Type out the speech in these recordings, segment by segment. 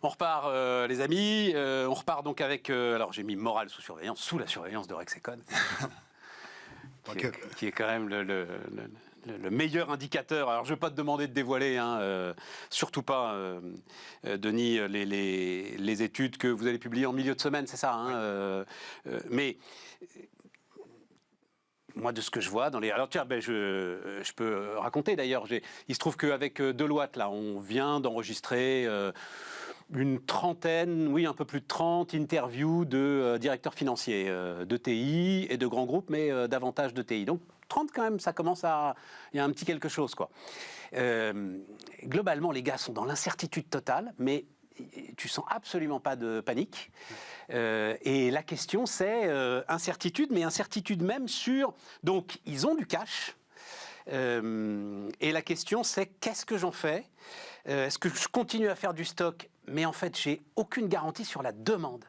On repart, les amis. On repart donc avec... alors, j'ai mis morale sous surveillance, sous la surveillance de Rexecon, qui est quand même le meilleur indicateur. Alors, je ne vais pas te demander de dévoiler, surtout pas, Denis, les études que vous allez publier en milieu de semaine, c'est ça, mais... Moi, de ce que je vois dans les... Alors, tiens, je peux raconter d'ailleurs. Il se trouve qu'avec Deloitte, là, on vient d'enregistrer une trentaine, oui, un peu plus de 30 interviews de directeurs financiers, de TI et de grands groupes, mais davantage de TI. Donc, 30 quand même, ça commence à... Il y a un petit quelque chose, quoi. Globalement, les gars sont dans l'incertitude totale, mais tu sens absolument pas de panique. Et la question, c'est incertitude, mais incertitude même sur... Donc, ils ont du cash. Et la question, c'est qu'est-ce que j'en fais? Est-ce que je continue à faire du stock? Mais en fait, j'ai aucune garantie sur la demande.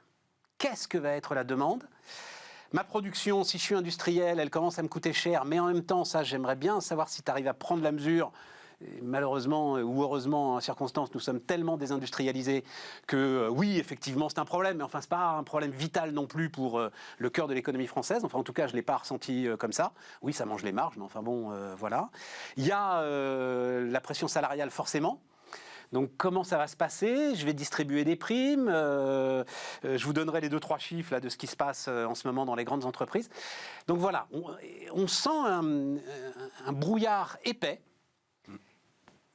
Qu'est-ce que va être la demande? Ma production, si je suis industriel, elle commence à me coûter cher, mais en même temps, ça, j'aimerais bien savoir si tu arrives à prendre la mesure. Et malheureusement ou heureusement, en circonstance, nous sommes tellement désindustrialisés que oui, effectivement, c'est un problème, mais enfin, c'est pas un problème vital non plus pour le cœur de l'économie française. Enfin, en tout cas, je ne l'ai pas ressenti comme ça. Oui, ça mange les marges, mais enfin bon, voilà. Il y a la pression salariale, forcément. Donc, comment ça va se passer? Je vais distribuer des primes. Je vous donnerai les 2-3 chiffres là, de ce qui se passe en ce moment dans les grandes entreprises. Donc, voilà, on sent un brouillard épais,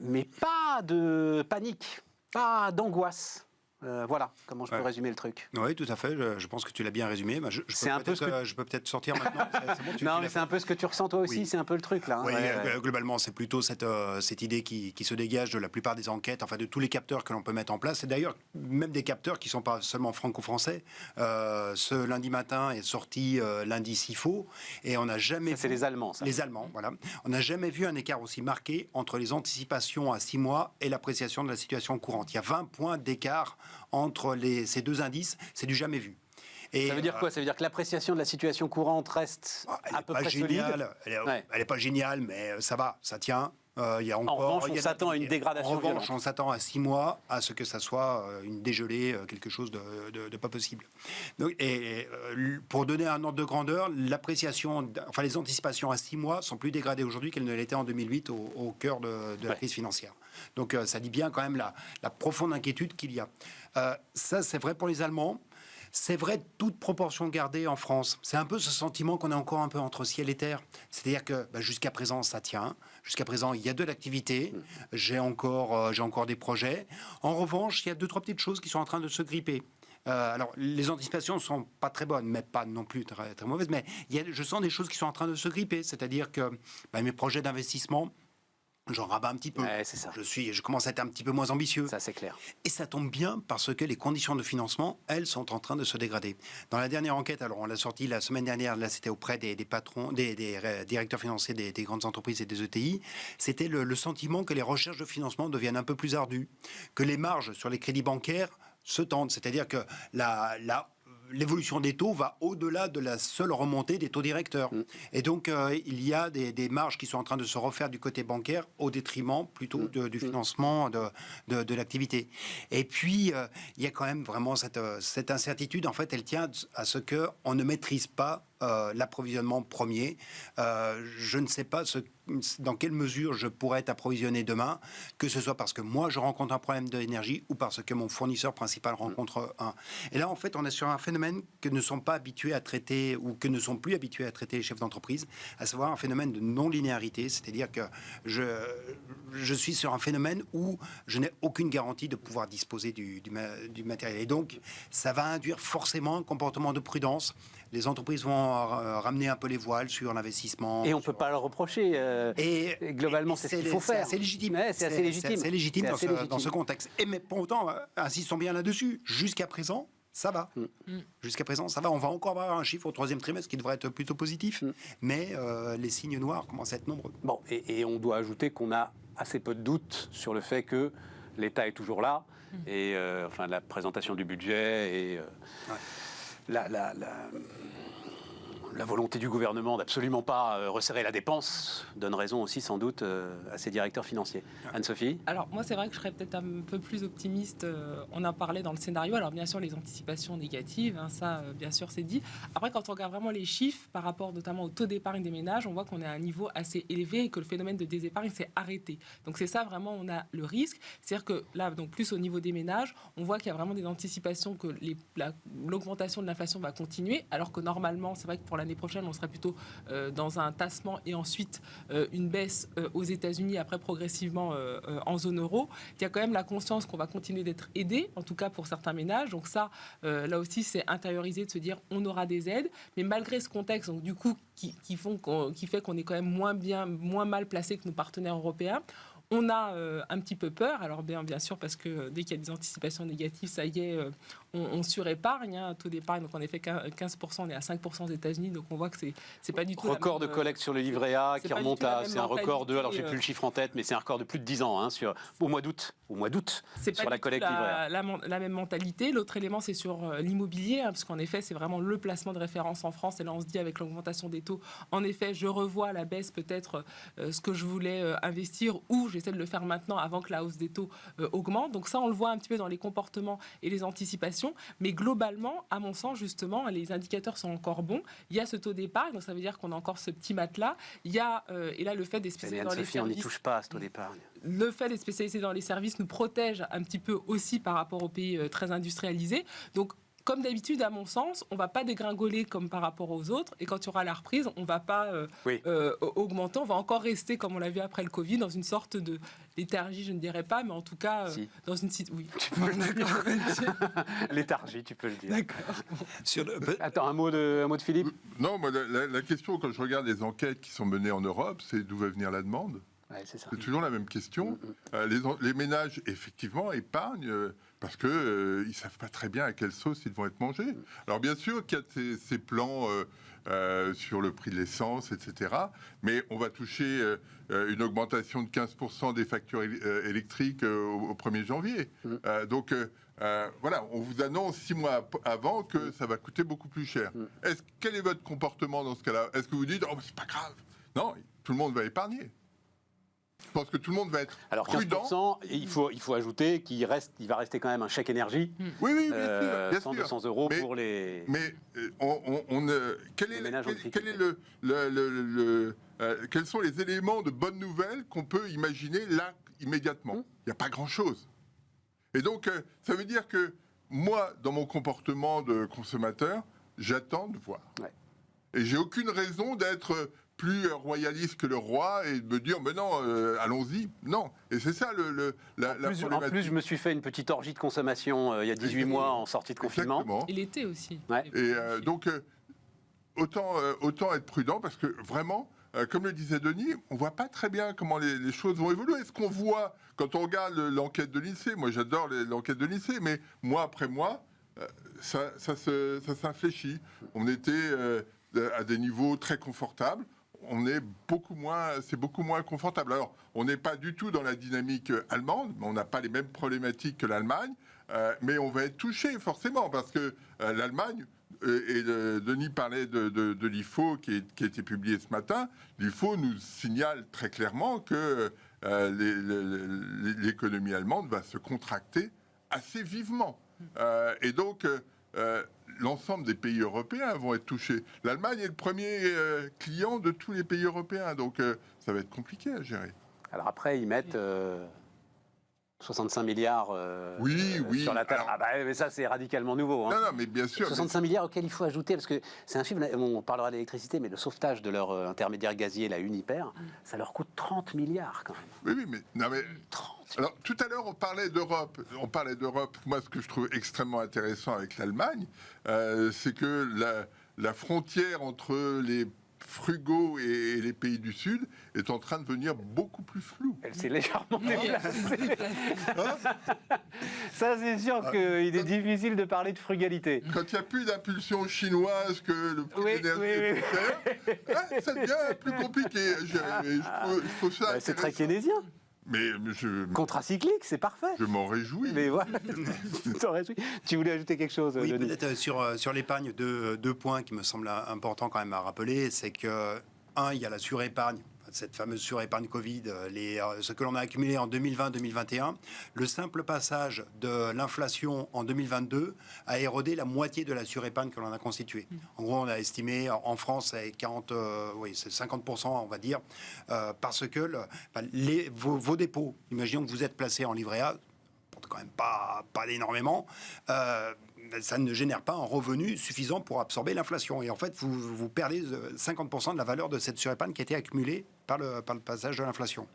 mais pas de panique, pas d'angoisse. Voilà comment je peux résumer le truc. Oui, tout à fait. Je pense que tu l'as bien résumé. Je peux peut-être sortir maintenant. C'est bon, non, mais c'est un peu ce que tu ressens toi aussi. Oui. C'est un peu le truc là. Oui, globalement, c'est plutôt cette idée qui se dégage de la plupart des enquêtes, enfin de tous les capteurs que l'on peut mettre en place. Et d'ailleurs, même des capteurs qui ne sont pas seulement franco-français. Ce lundi matin est sorti l'indice IFO et on n'a jamais. C'est les Allemands, ça. Les Allemands, voilà. On n'a jamais vu un écart aussi marqué entre les anticipations à 6 mois et l'appréciation de la situation courante. Il y a 20 points d'écart entre ces deux indices, c'est du jamais vu. Et ça veut dire quoi? Ça veut dire que l'appréciation de la situation courante reste à peu près solide. Elle n'est pas géniale, mais ça va, ça tient. Il y a encore, en revanche, on s'attend à une dégradation violente. En revanche, on s'attend à 6 mois à ce que ça soit une dégelée, quelque chose de pas possible. Donc, pour donner un ordre de grandeur, les anticipations à 6 mois sont plus dégradées aujourd'hui qu'elles ne l'étaient en 2008 au cœur de la crise financière. Donc ça dit bien quand même la profonde inquiétude qu'il y a. Ça, c'est vrai pour les Allemands. C'est vrai, toute proportion gardée en France. C'est un peu ce sentiment qu'on est encore un peu entre ciel et terre. C'est-à-dire que jusqu'à présent, ça tient. Jusqu'à présent, il y a de l'activité. J'ai encore des projets. En revanche, il y a 2-3 petites choses qui sont en train de se gripper. Alors, les anticipations ne sont pas très bonnes, mais pas non plus très, très mauvaises. Mais je sens des choses qui sont en train de se gripper. C'est-à-dire que mes projets d'investissement, j'en rabats un petit peu. Ouais, c'est ça. Je commence à être un petit peu moins ambitieux. Ça, c'est clair. Et ça tombe bien parce que les conditions de financement, elles, sont en train de se dégrader. Dans la dernière enquête, alors on l'a sortie la semaine dernière, là c'était auprès des patrons, des directeurs financiers des grandes entreprises et des ETI, c'était le sentiment que les recherches de financement deviennent un peu plus ardues, que les marges sur les crédits bancaires se tendent. C'est-à-dire que l'évolution des taux va au-delà de la seule remontée des taux directeurs. Et donc, il y a des marges qui sont en train de se refaire du côté bancaire au détriment plutôt du financement de l'activité. Et puis, il y a quand même vraiment cette incertitude. En fait, elle tient à ce qu'on ne maîtrise pas l'approvisionnement premier. Je ne sais pas dans quelle mesure je pourrais être approvisionné demain, que ce soit parce que moi je rencontre un problème d'énergie ou parce que mon fournisseur principal rencontre un. Et là, en fait, on est sur un phénomène que ne sont pas habitués à traiter ou que ne sont plus habitués à traiter les chefs d'entreprise, à savoir un phénomène de non-linéarité, c'est-à-dire que je suis sur un phénomène où je n'ai aucune garantie de pouvoir disposer du matériel. Et donc, ça va induire forcément un comportement de prudence. Les entreprises vont ramener un peu les voiles sur l'investissement. Et on ne peut pas leur reprocher. Et globalement, c'est ce qu'il faut faire. C'est légitime. Ouais, c'est assez légitime. C'est légitime dans ce contexte. Mais pour autant, insistons bien là-dessus. Jusqu'à présent, ça va. Jusqu'à présent, ça va. On va encore avoir un chiffre au 3e trimestre qui devrait être plutôt positif. Mais les signes noirs commencent à être nombreux. Bon, et on doit ajouter qu'on a assez peu de doutes sur le fait que l'État est toujours là. Et la présentation du budget et... la volonté du gouvernement d'absolument pas resserrer la dépense donne raison aussi sans doute à ces directeurs financiers. Anne-Sophie ? Alors moi c'est vrai que je serais peut-être un peu plus optimiste, on en parlait dans le scénario, alors bien sûr les anticipations négatives, hein, ça bien sûr c'est dit. Après quand on regarde vraiment les chiffres par rapport notamment au taux d'épargne des ménages, on voit qu'on est à un niveau assez élevé et que le phénomène de désépargne s'est arrêté. Donc c'est ça vraiment, on a le risque, c'est-à-dire que là donc plus au niveau des ménages, on voit qu'il y a vraiment des anticipations que l'augmentation de l'inflation va continuer, alors que normalement c'est vrai que pour l'année prochaine on serait plutôt dans un tassement et ensuite une baisse aux États-Unis, après progressivement en zone euro. Il y a quand même la conscience qu'on va continuer d'être aidé, en tout cas pour certains ménages. Donc ça, là aussi, c'est intériorisé de se dire on aura des aides. Mais malgré ce contexte, donc du coup, qui fait qu'on est quand même moins mal placé que nos partenaires européens, on a un petit peu peur, alors bien sûr, parce que dès qu'il y a des anticipations négatives, ça y est, on surépargne, un taux d'épargne, donc en effet 15%, on est à 5% aux États-Unis, donc on voit que c'est pas du tout record de collecte sur le livret A qui remonte à, c'est un record de, alors j'ai plus le chiffre en tête, mais c'est un record de plus de 10 ans au mois d'août sur la collecte livret A. La même mentalité. L'autre élément, c'est sur l'immobilier, parce qu'en effet, c'est vraiment le placement de référence en France, et là on se dit avec l'augmentation des taux, en effet, je revois à la baisse peut-être ce que je voulais investir, ou j'essaie de le faire maintenant avant que la hausse des taux augmente. Donc ça, on le voit un petit peu dans les comportements et les anticipations. Mais globalement, à mon sens, justement, les indicateurs sont encore bons. Il y a ce taux d'épargne, donc ça veut dire qu'on a encore ce petit matelas. Il y a, et là, le fait des spécialistes dans les services... on n'y touche pas à ce taux d'épargne. Le fait d'être spécialisé dans les services nous protège un petit peu aussi par rapport aux pays très industrialisés. Donc, comme d'habitude, à mon sens, on ne va pas dégringoler comme par rapport aux autres. Et quand il y aura la reprise, on ne va pas augmenter. On va encore rester, comme on l'a vu après le Covid, dans une sorte de léthargie, je ne dirais pas, mais en tout cas, dans une situation... Oui, tu peux le dire. Léthargie, tu peux le dire. D'accord. Attends, un mot de Philippe. Non, moi, la question, quand je regarde les enquêtes qui sont menées en Europe, c'est d'où va venir la demande. Ouais, c'est toujours la même question. Les ménages, effectivement, épargnent parce qu'ils ne savent pas très bien à quelle sauce ils vont être mangés. Alors, bien sûr qu'il y a ces plans sur le prix de l'essence, etc. Mais on va toucher une augmentation de 15% des factures électriques au 1er janvier. Donc, voilà, on vous annonce 6 mois avant que ça va coûter beaucoup plus cher. Quel est votre comportement dans ce cas-là? Est-ce que vous dites « Oh, c'est pas grave ». Non, tout le monde va épargner. Je pense que tout le monde va être prudent. 15%, il faut ajouter qu'il va rester quand même un chèque énergie. Oui, bien sûr. 100-200 euros pour les... Mais quels sont les éléments de bonne nouvelle qu'on peut imaginer là, immédiatement? Il n'y a pas grand-chose. Et donc, ça veut dire que moi, dans mon comportement de consommateur, j'attends de voir. Ouais. Et j'ai aucune raison d'être plus royaliste que le roi et de me dire mais non, allons-y. Non. Et c'est ça la problématique. En plus, je me suis fait une petite orgie de consommation il y a 18 mois en sortie de confinement. Exactement. Et l'été aussi. Ouais. Et donc, autant être prudent parce que vraiment, comme le disait Denis, on ne voit pas très bien comment les choses vont évoluer. Ce qu'on voit quand on regarde l'enquête de l'INSEE, moi j'adore l'enquête de l'INSEE, mais mois après mois, ça s'infléchit. On était à des niveaux très confortables. C'est beaucoup moins confortable. Alors, on n'est pas du tout dans la dynamique allemande, on n'a pas les mêmes problématiques que l'Allemagne, mais on va être touché forcément, parce que l'Allemagne, et Denis parlait de l'IFO qui a été publié ce matin, l'IFO nous signale très clairement que l'économie allemande va se contracter assez vivement. Et donc... l'ensemble des pays européens vont être touchés. L'Allemagne est le premier client de tous les pays européens, donc ça va être compliqué à gérer. Alors après, ils mettent 65 milliards sur la table. Mais ça, c'est radicalement nouveau. Hein. Non, mais bien sûr. 65 milliards auxquels il faut ajouter, parce que c'est un chiffre, on parlera d'électricité, mais le sauvetage de leur intermédiaire gazier, la Uniper, ça leur coûte 30 milliards quand même. Oui, mais... Non, mais 30. Alors, tout à l'heure, on parlait d'Europe. Moi, ce que je trouve extrêmement intéressant avec l'Allemagne, c'est que la frontière entre les frugaux et les pays du Sud est en train de devenir beaucoup plus floue. Elle s'est légèrement déplacée. Ça, c'est sûr qu'il est difficile de parler de frugalité. Quand il n'y a plus d'impulsion chinoise que le prix de l'énergie est ça devient plus compliqué. Je trouve ça c'est très keynésien. Mais Contracyclique, c'est parfait. je m'en réjouis. Mais voilà, tu t'en réjouis. Tu voulais ajouter quelque chose, Oui, Denis? peut-être sur l'épargne, deux points qui me semblent importants quand même à rappeler. C'est que, un, il y a la surépargne, cette fameuse surépargne Covid, ce que l'on a accumulé en 2020-2021. Le simple passage de l'inflation en 2022 a érodé la moitié de la surépargne que l'on a constituée. En gros, on a estimé en France, c'est 50%, on va dire, parce que vos dépôts, imaginons que vous êtes placé en livret A, quand même pas énormément, ça ne génère pas un revenu suffisant pour absorber l'inflation. Et en fait, vous perdez 50% de la valeur de cette surépargne qui a été accumulée par le passage de l'inflation.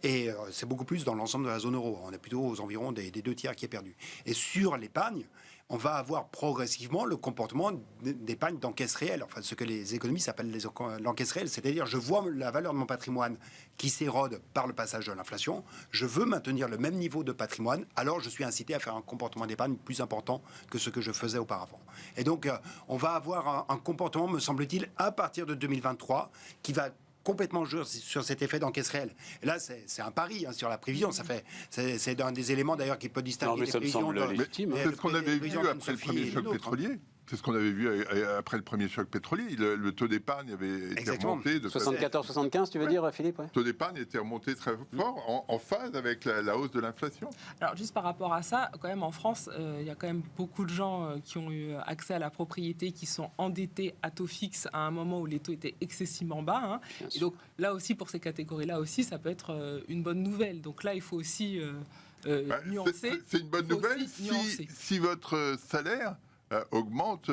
Et c'est beaucoup plus dans l'ensemble de la zone euro. On est plutôt aux environs des 2 tiers qui est perdu. Et sur l'épargne, on va avoir progressivement le comportement d'épargne d'encaisse réelle, enfin ce que les économistes appellent l'encaisse réelle, c'est-à-dire je vois la valeur de mon patrimoine qui s'érode par le passage de l'inflation, je veux maintenir le même niveau de patrimoine, alors je suis incité à faire un comportement d'épargne plus important que ce que je faisais auparavant. Et donc on va avoir un comportement, me semble-t-il, à partir de 2023, qui va complètement jouer sur cet effet d'encaisse réelle. Et là, c'est un pari sur la prévision. C'est un des éléments d'ailleurs qui peut distinguer les prévisions. C'est ce qu'on avait vu après le premier choc pétrolier. C'est ce qu'on avait vu après le premier choc pétrolier. Le taux d'épargne avait été remonté de 74-75, tu veux dire, Philippe? Le taux d'épargne était remonté très fort, en phase avec la hausse de l'inflation. Alors, juste par rapport à ça, quand même, en France, il y a quand même beaucoup de gens qui ont eu accès à la propriété, qui sont endettés à taux fixe à un moment où les taux étaient excessivement bas. Et donc, là aussi, pour ces catégories-là aussi, ça peut être une bonne nouvelle. Donc là, il faut aussi nuancer. C'est une bonne nouvelle si votre salaire augmente,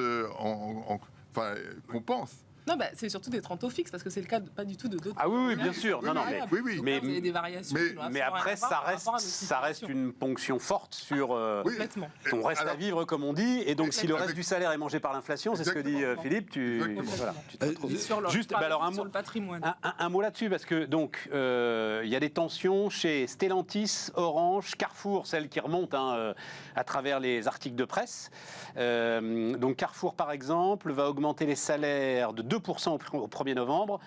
compense. Non, c'est surtout des 30 taux fixes, parce que c'est le cas pas du tout de d'autres. Ah oui, bien sûr. Non, mais vous avez des variations. Mais après, ça reste une ponction forte sur ton reste à vivre, comme on dit. Et donc, si le reste du salaire est mangé par l'inflation, c'est ce que dit Philippe, tu te retrouves. Juste, alors sur le patrimoine. Un mot là-dessus, parce que donc il y a des tensions chez Stellantis, Orange, Carrefour, celles qui remontent à travers les articles de presse. Donc Carrefour, par exemple, va augmenter les salaires de 2% au 1er novembre,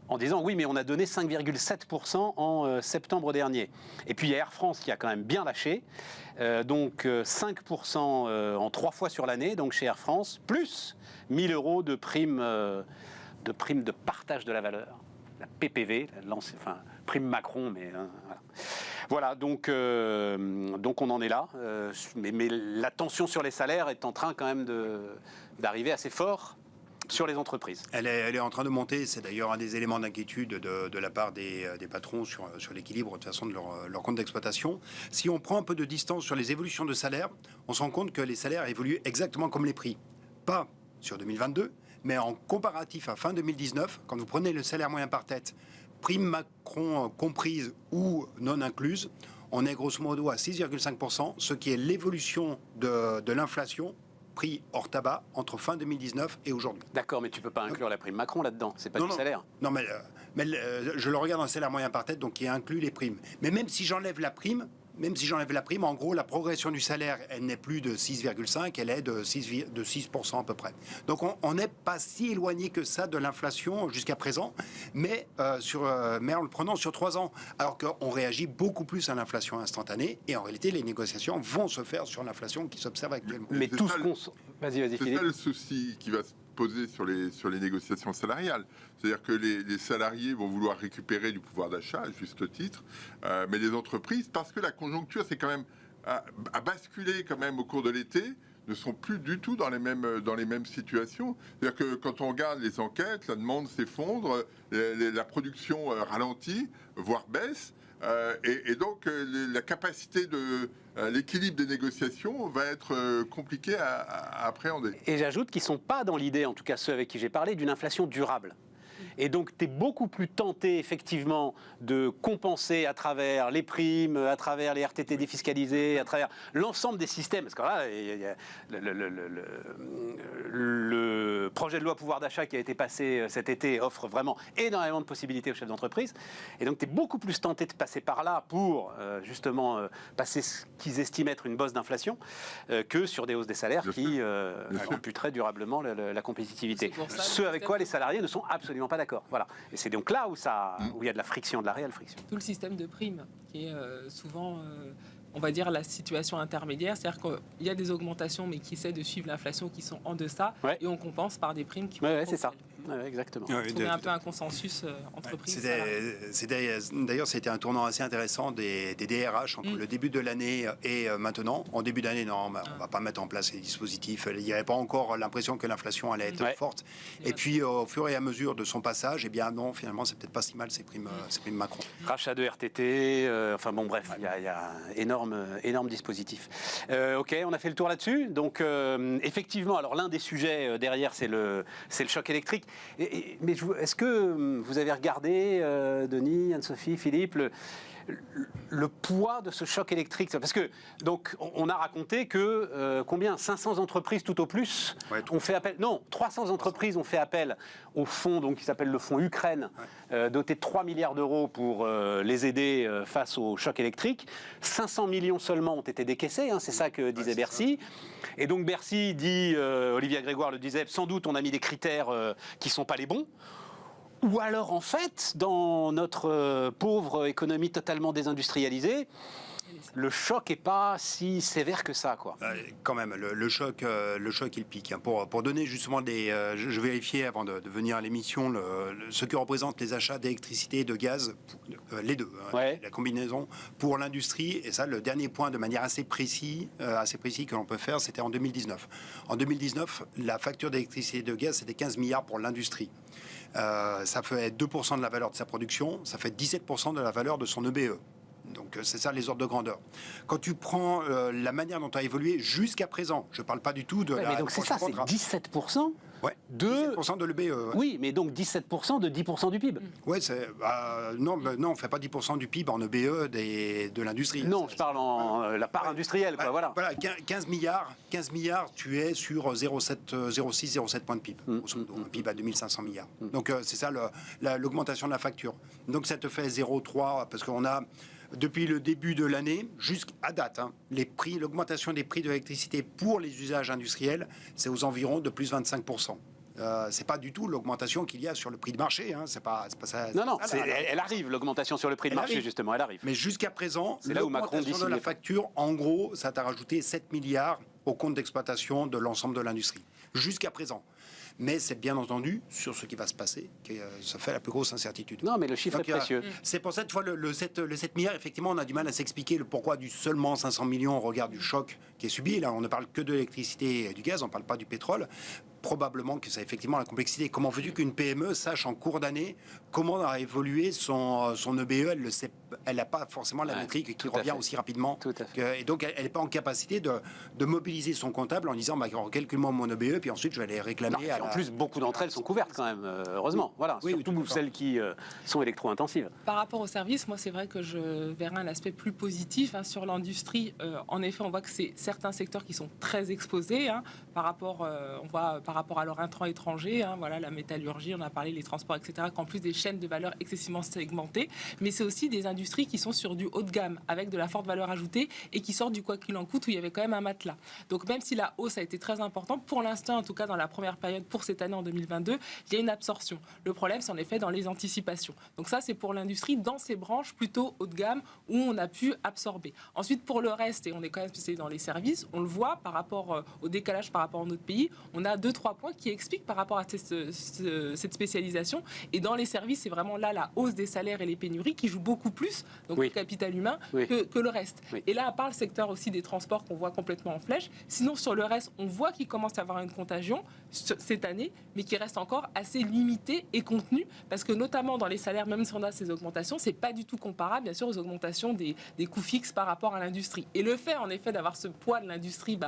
en disant oui, mais on a donné 5,7% en septembre dernier. Et puis il y a Air France qui a quand même bien lâché, donc 5% en 3 fois sur l'année, donc chez Air France, plus 1 000 € de prime de partage de la valeur, la PPV, prime Macron, mais voilà, donc on en est là. Mais la tension sur les salaires est en train quand même d'arriver assez fort sur les entreprises. Elle est en train de monter. C'est d'ailleurs un des éléments d'inquiétude de la part des patrons sur l'équilibre de toute façon de leur compte d'exploitation. Si on prend un peu de distance sur les évolutions de salaire, on se rend compte que les salaires évoluent exactement comme les prix. Pas sur 2022, mais en comparatif à fin 2019, quand vous prenez le salaire moyen par tête, prime Macron comprise ou non incluse, on est grosso modo à 6,5%, ce qui est l'évolution de l'inflation prix hors tabac entre fin 2019 et aujourd'hui. D'accord, mais tu ne peux pas inclure la prime Macron là-dedans, c'est pas du salaire. Non, mais je le regarde en salaire moyen par tête, donc qui inclut les primes. Mais même si j'enlève la prime, en gros, la progression du salaire, elle n'est plus de 6,5, elle est de 6% à peu près. Donc on n'est pas si éloigné que ça de l'inflation jusqu'à présent, mais en le prenant sur 3 ans, alors qu'on réagit beaucoup plus à l'inflation instantanée, et en réalité, les négociations vont se faire sur l'inflation qui s'observe actuellement. Mais tout ce qu'on... Vas-y, Philippe. C'est ça le souci qui va se poser sur les négociations salariales. C'est-à-dire que les salariés vont vouloir récupérer du pouvoir d'achat, à juste titre, mais les entreprises, parce que la conjoncture, c'est quand même a basculé quand même au cours de l'été, ne sont plus du tout dans les mêmes situations. C'est-à-dire que quand on regarde les enquêtes, la demande s'effondre, la production ralentit, voire baisse, et donc la capacité de l'équilibre des négociations va être compliqué à appréhender. Et j'ajoute qu'ils ne sont pas dans l'idée, en tout cas ceux avec qui j'ai parlé, d'une inflation durable. Et donc, tu es beaucoup plus tenté, effectivement, de compenser à travers les primes, à travers les RTT défiscalisés, à travers l'ensemble des systèmes. Parce que là, il y a le projet de loi pouvoir d'achat qui a été passé cet été offre vraiment énormément de possibilités aux chefs d'entreprise. Et donc, tu es beaucoup plus tenté de passer par là pour, justement, passer ce qu'ils estiment être une bosse d'inflation que sur des hausses des salaires qui amputeraient durablement la compétitivité. Ce avec quoi les salariés ne sont absolument pas d'accord. d'accord. Voilà. Et c'est donc là où il y a de la friction, de la réelle friction. Tout le système de primes, qui est souvent, on va dire, la situation intermédiaire. C'est-à-dire qu'il y a des augmentations, mais qui essaient de suivre l'inflation, qui sont en deçà, Ouais. et on compense par des primes qui Ouais, c'est ça. Ouais, exactement. Ouais, trouver un peu un consensus entreprise. D'ailleurs, c'était un tournant assez intéressant des DRH entre le début de l'année et maintenant. En début d'année, non, on ne va pas mettre en place les dispositifs. Il n'y avait pas encore l'impression que l'inflation allait être forte. Et puis, au fur et à mesure de son passage, eh bien non, finalement, c'est peut-être pas si mal ces primes Macron. Rachat de RTT, enfin bon, bref, il y a énorme dispositif. Ok, on a fait le tour là-dessus. Donc, effectivement, alors l'un des sujets derrière, c'est le choc électrique. Mais est-ce que vous avez regardé, Denis, Anne-Sophie, Philippe, le poids de ce choc électrique? Parce que, donc, on a raconté que, combien 500 entreprises tout au plus ont fait appel. Non, 300 entreprises ont fait appel au fonds donc, qui s'appelle le fonds Ukraine, doté de 3 milliards d'euros pour les aider face au choc électrique. 500 millions seulement ont été décaissés, hein, c'est ça que disait Bercy. Et donc Bercy dit, Olivia Grégoire le disait, sans doute on a mis des critères qui ne sont pas les bons. Ou alors, en fait, dans notre pauvre économie totalement désindustrialisée, le choc n'est pas si sévère que ça, quoi. Quand même, le choc, il pique. Pour donner justement je vérifiais avant de venir à l'émission ce que représentent les achats d'électricité et de gaz, les deux, la combinaison pour l'industrie. Et ça, le dernier point de manière assez précis que l'on peut faire, c'était en 2019. En 2019, la facture d'électricité et de gaz, c'était 15 milliards pour l'industrie. Ça fait 2% de la valeur de sa production, ça fait 17% de la valeur de son EBE. Donc c'est ça les ordres de grandeur. Quand tu prends la manière dont a évolué jusqu'à présent, je ne parle pas du tout de mais donc c'est ça, c'est 17% de 17% de l'EBE. Oui, mais donc 17% de 10% du PIB. Ouais, non, on ne fait pas 10% du PIB en EBE de l'industrie. Non, je parle en la part industrielle, quoi, voilà. Voilà, 15 milliards, tu es sur 0,6-0,7 points de PIB. Un PIB à 2500 milliards. Donc c'est ça l'augmentation de la facture. Donc ça te fait 0,3, parce qu'on a, depuis le début de l'année, jusqu'à date, l'augmentation des prix de l'électricité pour les usages industriels, c'est aux environs de plus 25%. C'est pas du tout l'augmentation qu'il y a sur le prix de marché. Hein. C'est pas ça. Non, elle arrive, l'augmentation sur le prix de marché, justement, elle arrive. Mais jusqu'à présent, c'est là où Macron dit de la facture, en gros, ça t'a rajouté 7 milliards au compte d'exploitation de l'ensemble de l'industrie. Jusqu'à présent. Mais c'est bien entendu sur ce qui va se passer que ça fait la plus grosse incertitude. Non, mais le chiffre est précieux. C'est pour cette fois le 7 milliards, effectivement, on a du mal à s'expliquer le pourquoi du seulement 500 millions au regard du choc qui est subi. Là, on ne parle que de l'électricité et du gaz, on ne parle pas du pétrole. Probablement que c'est effectivement la complexité. Comment veux-tu qu'une PME sache en cours d'année comment a évolué son EBE? Elle n'a pas forcément la métrique qui revient aussi rapidement. Et donc, elle n'est pas en capacité de mobiliser son comptable en disant calcule-moi mon EBE, puis ensuite je vais les réclamer. En plus, beaucoup d'entre elles sont couvertes quand même, heureusement. Voilà, surtout celles qui sont électro-intensives. Par rapport aux services, moi, c'est vrai que je verrais un aspect plus positif sur l'industrie. En effet, on voit que c'est certains secteurs qui sont très exposés par rapport, par rapport à leur intrant étranger, voilà, la métallurgie, on a parlé, les transports, etc., qu'en plus des chaînes de valeur excessivement segmentées, mais c'est aussi des industries qui sont sur du haut de gamme, avec de la forte valeur ajoutée, et qui sortent du quoi qu'il en coûte, où il y avait quand même un matelas. Donc même si la hausse a été très importante, pour l'instant, en tout cas dans la première période, pour cette année en 2022, il y a une absorption. Le problème, c'est en effet dans les anticipations. Donc ça, c'est pour l'industrie, dans ces branches plutôt haut de gamme, où on a pu absorber. Ensuite, pour le reste, et on est quand même spécialisé dans les services, on le voit par rapport au décalage par rapport à notre pays, on a 2-3 points qui expliquent par rapport à cette spécialisation. Et dans les services, c'est vraiment là la hausse des salaires et les pénuries qui jouent beaucoup plus, donc le capital humain, que le reste. Et là, à part le secteur aussi des transports qu'on voit complètement en flèche, sinon sur le reste, on voit qu'il commence à avoir une contagion cette année, mais qui reste encore assez limitée et contenue, parce que notamment dans les salaires, même si on a ces augmentations, c'est pas du tout comparable, bien sûr, aux augmentations des coûts fixes par rapport à l'industrie. Et le fait, en effet, d'avoir ce poids de l'industrie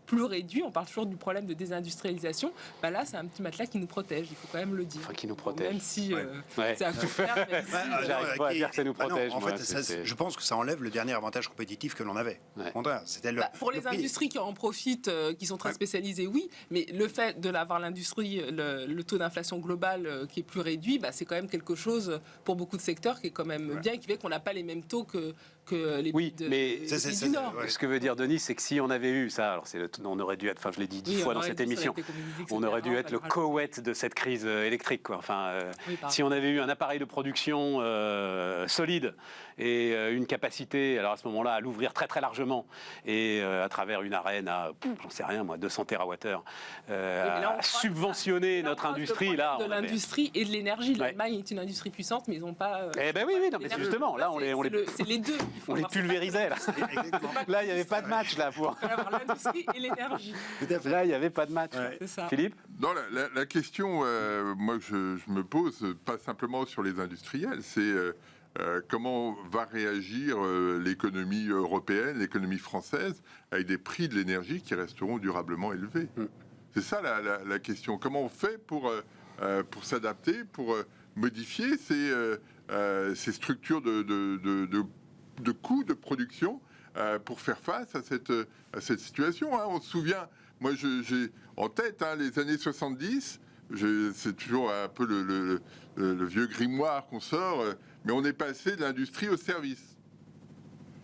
plus réduit, on parle toujours du problème de désindustrialisation, là, c'est un petit matelas qui nous protège, il faut quand même le dire. Qui nous protège. Même si Ouais. C'est à court terme. Mais J'arrive pas à dire que ça nous protège. en moi, fait, je pense que ça enlève le dernier avantage compétitif que l'on avait. Ouais. Au contraire, c'était pour les prix. industries qui en profitent, qui sont très spécialisées, oui, mais le fait d'avoir l'industrie, le taux d'inflation global qui est plus réduit, c'est quand même quelque chose pour beaucoup de secteurs qui est quand même bien et qui fait qu'on n'a pas les mêmes taux que les Oui, pays mais du Nord. ouais. ce que veut dire Denis, c'est que si on avait eu ça, alors on aurait dû être, enfin je l'ai dit 10 fois dans cette émission, on aurait dû être le Koweït de cette crise électrique, quoi. Enfin, si on avait eu un appareil de production solide et une capacité, alors à ce moment-là, à l'ouvrir très très largement et à travers une arène à, j'en sais rien moi, 200 TWh, à subventionner notre industrie, là, de l'industrie et de l'énergie. L'Allemagne est une industrie puissante, mais ils n'ont pas. Eh ben oui, non, mais justement, là, c'est les deux. On les pulvérisait, là. Là, il n'y avait pas de match, là, pour. Il faut avoir l'industrie et l'énergie. Là, il n'y avait pas de match. C'est ça. Philippe ? Non, la question, moi, que je me pose, pas simplement sur les industriels, c'est comment va réagir l'économie européenne, l'économie française, avec des prix de l'énergie qui resteront durablement élevés. C'est ça la question. Comment on fait pour s'adapter, pour modifier ces structures de coûts de production pour faire face à cette situation. On se souvient, moi j'ai en tête les années 70, c'est toujours un peu le vieux grimoire qu'on sort, mais on est passé de l'industrie au service.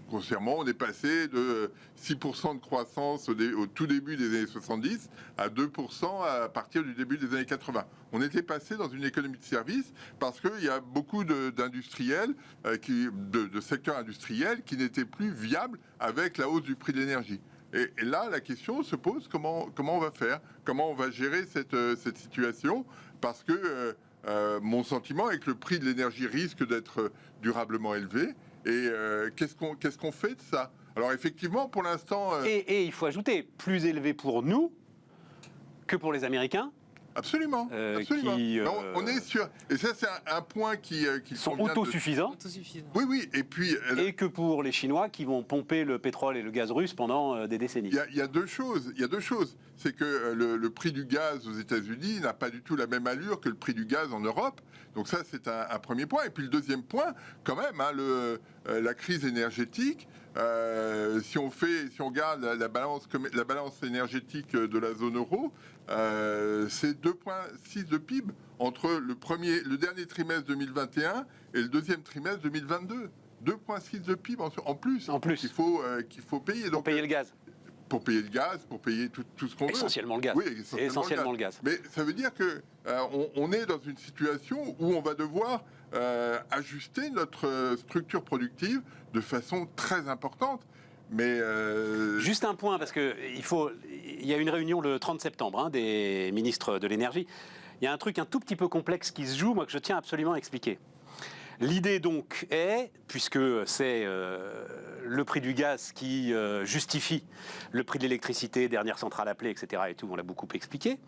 Grossièrement, on est passé de 6% de croissance au tout début des années 70 à 2% à partir du début des années 80. On était passé dans une économie de service parce qu'il y a beaucoup d'industriels, de secteurs industriels qui n'étaient plus viables avec la hausse du prix de l'énergie. Et là, la question se pose, comment on va faire ? Comment on va gérer cette situation ? Parce que mon sentiment est que le prix de l'énergie risque d'être durablement élevé. Et qu'est-ce qu'on fait de ça ? Alors effectivement, pour l'instant... Et il faut ajouter, plus élevé pour nous que pour les Américains. Absolument. On est sûr. Et ça, c'est un point qui sont autosuffisants. Oui. Et puis... Et que pour les Chinois qui vont pomper le pétrole et le gaz russe pendant des décennies. Il y a deux choses. C'est que le prix du gaz aux États-Unis n'a pas du tout la même allure que le prix du gaz en Europe. Donc ça, c'est un premier point. Et puis le deuxième point, quand même, la crise énergétique. Si on regarde la balance énergétique de la zone euro, c'est 2,6 de PIB entre le dernier trimestre 2021 et le deuxième trimestre 2022. 2,6 de PIB en plus. Qu'il faut payer. Pour payer le gaz. Pour payer le gaz, pour payer tout ce qu'on veut. Essentiellement le gaz. Oui, essentiellement le gaz. Mais ça veut dire que on est dans une situation où on va devoir ajuster notre structure productive de façon très importante. Mais juste un point, parce que il y a une réunion le 30 septembre des ministres de l'énergie. Il y a un truc un tout petit peu complexe qui se joue, moi, que je tiens absolument à expliquer. L'idée donc est, puisque c'est le prix du gaz qui justifie le prix de l'électricité, dernière centrale appelée, etc. et tout, on l'a beaucoup expliqué,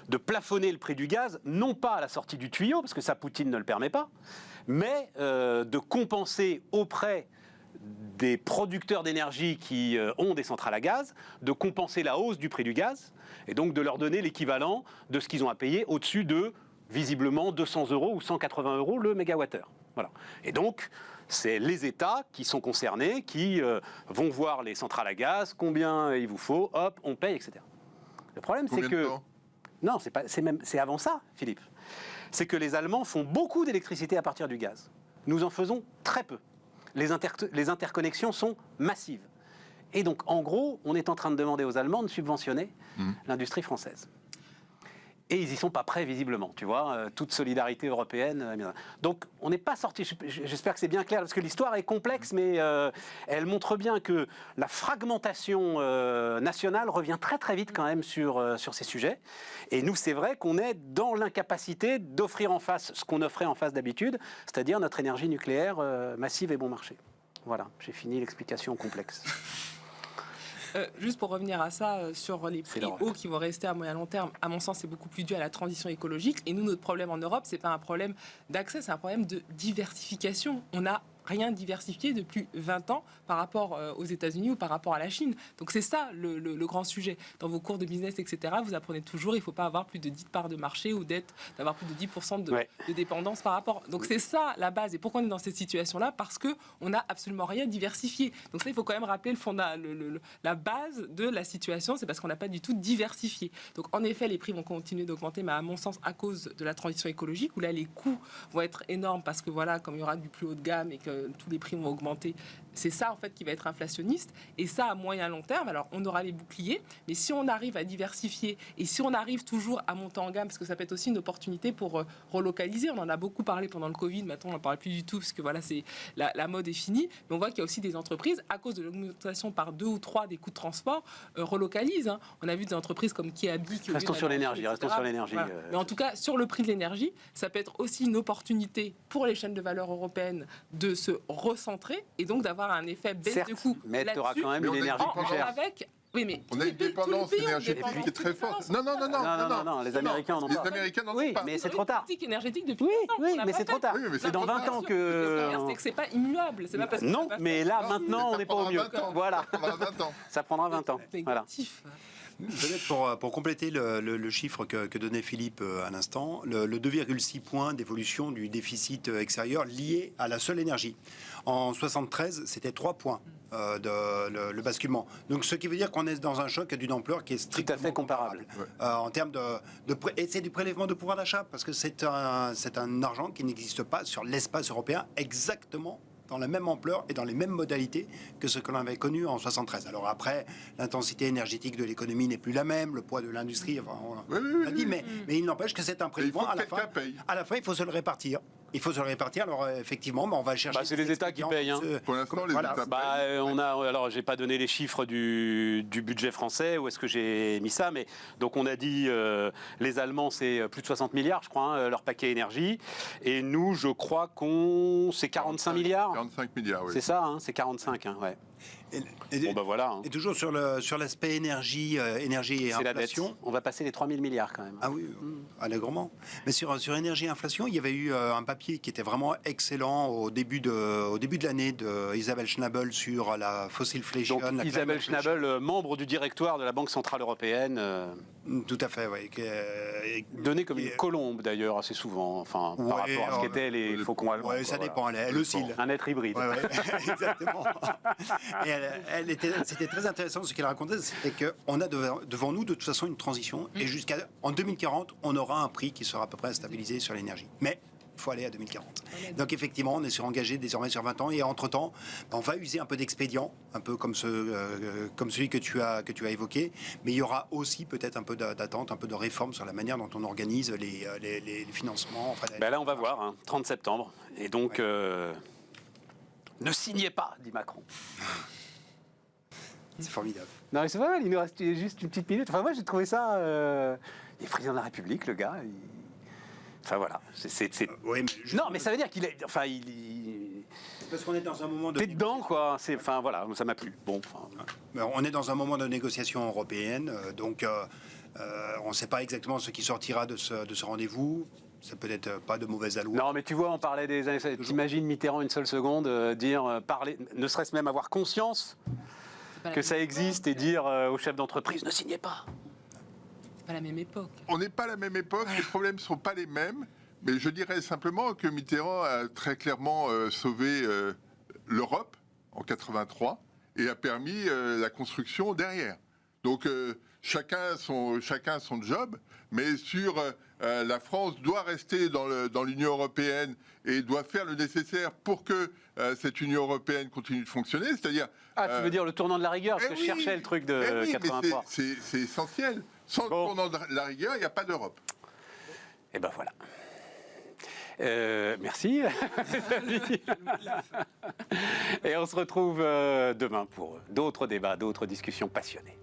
de plafonner le prix du gaz, non pas à la sortie du tuyau, parce que ça, Poutine ne le permet pas, mais de compenser auprès des producteurs d'énergie qui ont des centrales à gaz, de compenser la hausse du prix du gaz, et donc de leur donner l'équivalent de ce qu'ils ont à payer au-dessus de, visiblement, 200 € ou 180 € le mégawattheure. Voilà. Et donc, c'est les États qui sont concernés, qui vont voir les centrales à gaz, combien il vous faut, hop, on paye, etc. Le problème, c'est que... Non, c'est avant ça, Philippe. C'est que les Allemands font beaucoup d'électricité à partir du gaz. Nous en faisons très peu. Les interconnexions sont massives. Et donc, en gros, on est en train de demander aux Allemands de subventionner l'industrie française. Et ils n'y sont pas prêts, visiblement, tu vois, toute solidarité européenne. Donc, on n'est pas sorti, j'espère que c'est bien clair, parce que l'histoire est complexe, mais elle montre bien que la fragmentation nationale revient très très vite quand même sur ces sujets. Et nous, c'est vrai qu'on est dans l'incapacité d'offrir en face ce qu'on offrait en face d'habitude, c'est-à-dire notre énergie nucléaire massive et bon marché. Voilà, j'ai fini l'explication complexe. Juste pour revenir à ça, sur les prix hauts qui vont rester à moyen long terme, à mon sens, c'est beaucoup plus dû à la transition écologique. Et nous, notre problème en Europe, c'est pas un problème d'accès, c'est un problème de diversification. On a rien diversifié depuis 20 ans par rapport aux États-Unis ou par rapport à la Chine. Donc c'est ça le grand sujet. Dans vos cours de business, etc., vous apprenez toujours il ne faut pas avoir plus de 10 parts de marché ou d'avoir plus de 10% de dépendance par rapport. Donc c'est ça la base. Et pourquoi on est dans cette situation-là? Parce qu'on n'a absolument rien diversifié. Donc ça, il faut quand même rappeler la base de la situation, c'est parce qu'on n'a pas du tout diversifié. Donc en effet, les prix vont continuer d'augmenter, mais à mon sens, à cause de la transition écologique, où là, les coûts vont être énormes parce que voilà, comme il y aura du plus haut de gamme et que tous les prix vont augmenter, c'est ça en fait qui va être inflationniste. Et ça, à moyen long terme, alors on aura les boucliers, mais si on arrive à diversifier et si on arrive toujours à monter en gamme, parce que ça peut être aussi une opportunité pour relocaliser. On en a beaucoup parlé pendant le Covid, maintenant on n'en parle plus du tout parce que voilà, la mode est finie. Mais on voit qu'il y a aussi des entreprises, à cause de l'augmentation par 2 ou 3 des coûts de transport, relocalisent. On a vu des entreprises comme Kiabi qui restons sur l'énergie. Voilà. Mais en tout cas, sur le prix de l'énergie, ça peut être aussi une opportunité pour les chaînes de valeur européennes de se recentrer et donc d'avoir un effet baisse de coûts. Mais tu auras quand même une énergie plus chère. Oui, mais on a une dépendance énergétique qui est très forte. Non, les Américains n'en ont pas. Les Américains n'en ont Oui, pas. mais c'est trop tard. Énergétique depuis Oui, mais c'est trop tard. C'est dans 20 ans que... C'est que c'est pas immuable. C'est pas parce que non, mais là, maintenant, on n'est pas au mieux. Voilà. Ça prendra 20 ans. Voilà. Peut-être pour compléter le chiffre que donnait Philippe à l'instant, le 2,6 points d'évolution du déficit extérieur lié à la seule énergie. En 73, c'était 3 points le basculement. Donc ce qui veut dire qu'on est dans un choc d'une ampleur qui est strictement tout à fait comparable. En termes et c'est du prélèvement de pouvoir d'achat, parce que c'est un argent qui n'existe pas sur l'espace européen exactement dans la même ampleur et dans les mêmes modalités que ce que l'on avait connu en 73. Alors après, l'intensité énergétique de l'économie n'est plus la même, le poids de l'industrie, enfin, on l'a dit, mais il n'empêche que c'est un prélèvement. À la fin, il faut se le répartir. Alors effectivement, on va chercher. C'est les États qui payent. Pour l'instant, les États payent. Alors, j'ai pas donné les chiffres du budget français. Où est-ce que j'ai mis ça? Mais donc, on a dit les Allemands, c'est plus de 60 milliards, je crois, leur paquet énergie. Et nous, je crois c'est 45 milliards. 45 milliards, oui. C'est ça, c'est 45, ouais. Voilà. Et toujours sur l'aspect énergie et c'est inflation. La dette. On va passer les 3 000 milliards quand même. Ah oui, allègrement. Mais sur énergie et inflation, il y avait eu un papier qui était vraiment excellent au début de l'année de Isabelle Schnabel sur la fossilflation. Donc Isabelle Schnabel, membre du directoire de la Banque Centrale Européenne. Tout à fait, oui. Donnée comme une colombe d'ailleurs assez souvent, par rapport à ce qu'étaient les faucons allemands. Oui, ça dépend, elle oscille. Un être hybride. Ouais, exactement. Et c'était très intéressant ce qu'elle racontait, c'était qu'on a devant nous de toute façon une transition et en 2040, on aura un prix qui sera à peu près stabilisé sur l'énergie. Mais il faut aller à 2040. Donc effectivement, on est engagé désormais sur 20 ans et entre-temps, on va user un peu d'expédients, un peu comme celui que tu as évoqué, mais il y aura aussi peut-être un peu d'attente, un peu de réforme sur la manière dont on organise les financements. Enfin, là, on va voir, 30 septembre. Et donc, ne signez pas, dit Macron. C'est formidable. Non, mais c'est pas mal, il nous reste juste une petite minute. Enfin, moi, j'ai trouvé ça... Il est président de la République, le gars. Enfin, voilà. Non, mais ça veut dire qu'il est... Enfin, parce qu'on est dans un moment de... T'es dedans, quoi. Enfin, voilà, ça m'a plu. Bon. On est dans un moment de négociation européenne, donc on ne sait pas exactement ce qui sortira de ce rendez-vous. C'est peut-être pas de mauvaise allure. Non, mais tu vois, on parlait des années... T'imagines Mitterrand une seule seconde parler, ne serait-ce même avoir conscience que ça existe et dire aux chefs d'entreprise, ne signez pas. C'est pas la même époque. On n'est pas à la même époque, les problèmes ne sont pas les mêmes, mais je dirais simplement que Mitterrand a très clairement sauvé l'Europe en 83 et a permis la construction derrière. Donc chacun son job, mais sur la France doit rester dans l'Union européenne et doit faire le nécessaire pour que cette Union européenne continue de fonctionner. C'est-à-dire. Tu veux dire le tournant de la rigueur, parce que je cherchais le truc de 83. C'est essentiel. Sans le tournant de la rigueur, il n'y a pas d'Europe. Et ben voilà. Merci. Et on se retrouve demain pour d'autres débats, d'autres discussions passionnées.